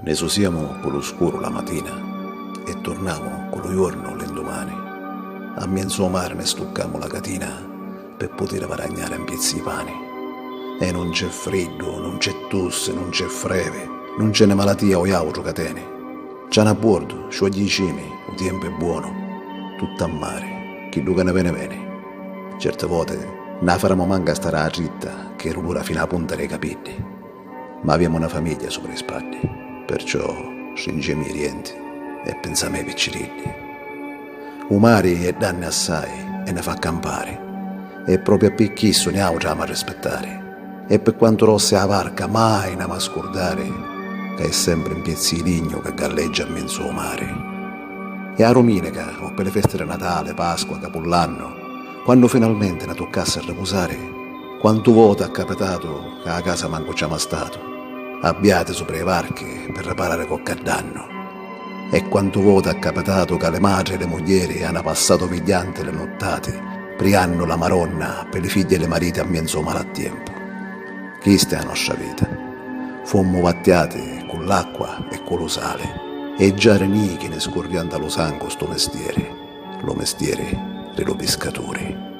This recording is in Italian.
Ne susiamo con lo scuro la mattina e torniamo con lo giorno l'indomani. A mezzo mare ne stuccamo la catina per poter paragnare in piezzi i pani. E non c'è freddo, non c'è tosse, non c'è freve, non c'è né malattia o altro catene. C'è a bordo, sciogli i cimi, il tempo è buono, tutto a mare, chi luca ne viene. Certe volte ne faremo manca stare a dritta che rulura fino alla punta dei capelli. Ma abbiamo una famiglia sopra le spalle, perciò stringiamo i rienti e pensiamo ai piccirilli. Un mare è danni assai e ne fa campare, e proprio per chi ne amiamo a rispettare, e per quanto rossa la barca mai ne ma scordare, che è sempre in piezzi di ligno che galleggia a mezzo mare. E a Domenica, o per le feste di Natale, Pasqua, Capodanno, quando finalmente ne toccasse a riposare, quanto voto è capitato che a casa manco c'è mai stato, abbiate sopra le barche per riparare qualche danno. E quanto voto è capitato che le madri e le mogli hanno passato vigliante le nottate, pregando la Maronna per le figlie e le mariti a mezzo malattiempo. Questa è la nostra vita. Fommo vattiate con l'acqua e con lo sale, e già renichi ne scorriando lo sangue sto mestiere, lo mestiere dello pescatore.